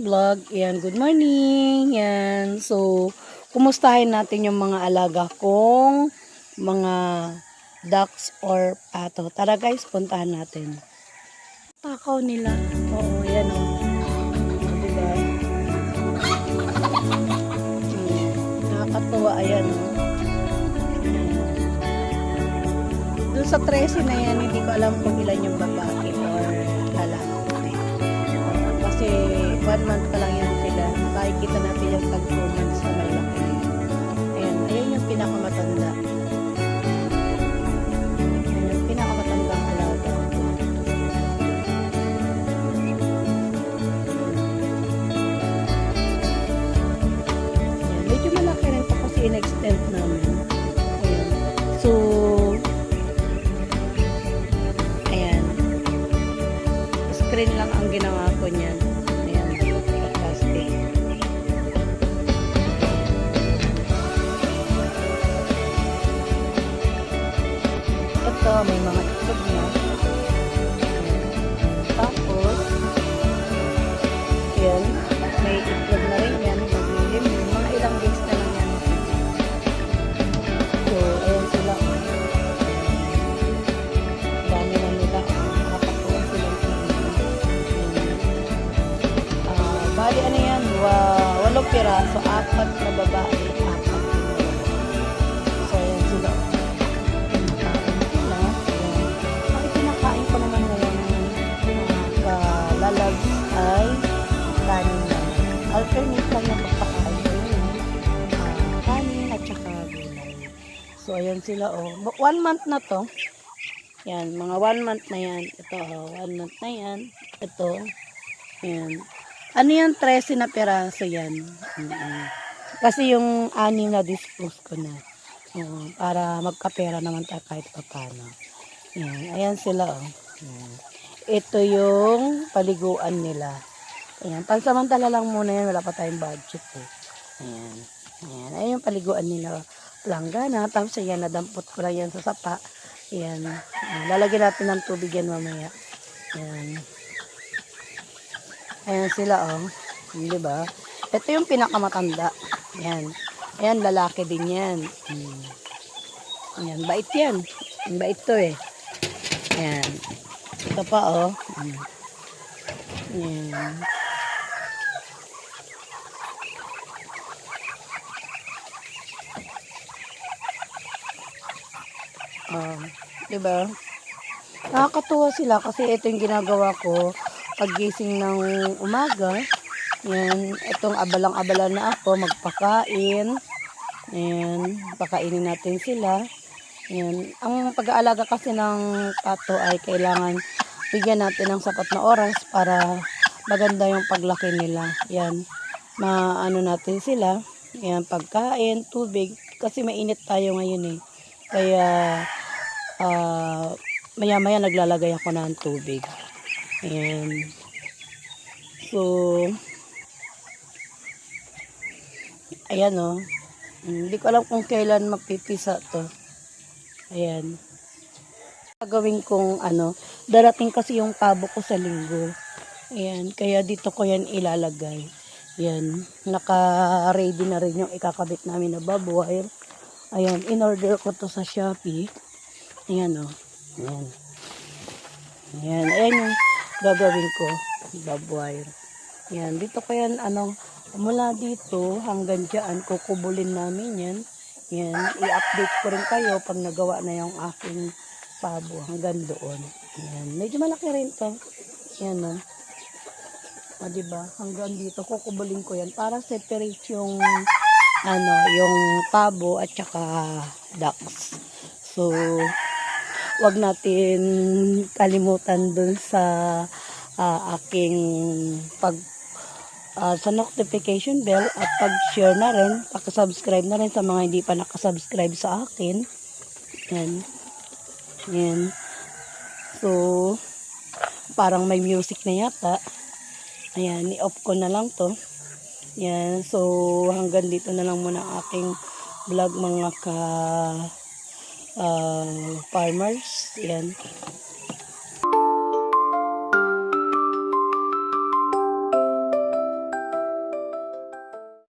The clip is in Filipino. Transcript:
vlog. Yan, good morning. Yan. So, kumustahin natin yung mga alaga kong mga ducks or pato. Tara guys, puntahan natin. Takaw nila. Oo, yan o. Diba? Nakakatuwa, ayan o. Doon sa 13 na yan, hindi ko alam kung ilan yung babae or lalaki. Kasi 1 month pa lang yan sila. Makikita natin yung tag 2 months na malaki na yun. Ayan, ayun yung pinakamatanda. Ayan yung pinakamatandang alaga. Ayan, medyo malaki rin pa kasi in-extend namin. Ayan. So, ayan. Screen lang ang ginawa ko niyan. Ito, may mga itlog na. Tapos, yan, may itlog na rin yan. Magilim. Mga ilang days na lang yan. So, ayan sila. Dami na nila. Nakapatuwa sila. Bali, ano yan? 8 piraso. 4 na babae. 4 na babae. So, ayan sila. Lalabs ay kanin na. Alternate lang yung pagpakain ko yun. Kanin at saka gulay. So, ayan sila oh. 1 month na to. Yan, mga 1 month na yan. Ito oh, 1 month na yan. Ito. Yan. Ano yan? 13 na peraso yan. Kasi yung 6 na dispose ko na. Para magkapera naman tayo kahit papano. Yan. Ayan sila oh. Yan. Ito yung paliguan nila. Ayan. Pansamantala lang muna yan. Wala pa tayong budget eh. Ayan. Ayan. Ayan yung paliguan nila. Langgana. Tapos ayan. Nadampot ko lang yan sa sapa. Ayan. Ayan. Lalagyan natin ng tubig yan mamaya. Ayan. Ayan sila oh. Diba? Ito yung pinakamatanda. Ayan. Ayan. Lalaki din yan. Ayan. Bait yan. Bait to eh. Ayan. Ito pa oh. Ayan. Diba? Nakakatuwa sila kasi ito yung ginagawa ko paggising ng umaga. Yan, itong abalang-abala na ako magpakain. Ayan, pakainin natin sila. Yan. Ang pag-aalaga kasi ng pato ay kailangan bigyan natin ng sapat na oras para maganda yung paglaki nila. Yan. Maano natin sila. Yan, pagkain, tubig. Kasi mainit tayo ngayon eh. Kaya maya-maya naglalagay ako ng tubig. Ayan. So, ayan o. Hindi ko alam kung kailan magpipisa to. Ayan. Gagawin kong darating kasi yung pabo ko sa linggo. Ayan. Kaya dito ko yan ilalagay. Ayan. Naka-ready na rin yung ikakabit namin na bob wire. Ayan. In-order ko to sa Shopee. Ayan o. Ayan. Ayan. Ayan yung gagawin ko. Bob wire. Ayan. Dito ko yan mula dito hanggang dyan kukubulin namin yan. Yan, i-update ko rin kayo pag nagawa na yung aking pabo hanggang doon. Yan, medyo malaki rin to. Yan o. Diba? Hanggang dito kukubulin ko yan para separate yung yung pabo at saka ducks. So, wag natin kalimutan dun sa aking sa notification bell at pag-share na rin, pag-subscribe na rin sa mga hindi pa nakasubscribe sa akin. Yan. Yan. So, parang may music na yata. Ayan, i-off ko na lang to. Yan. So, hanggang dito na lang muna aking vlog mga farmers. Yan.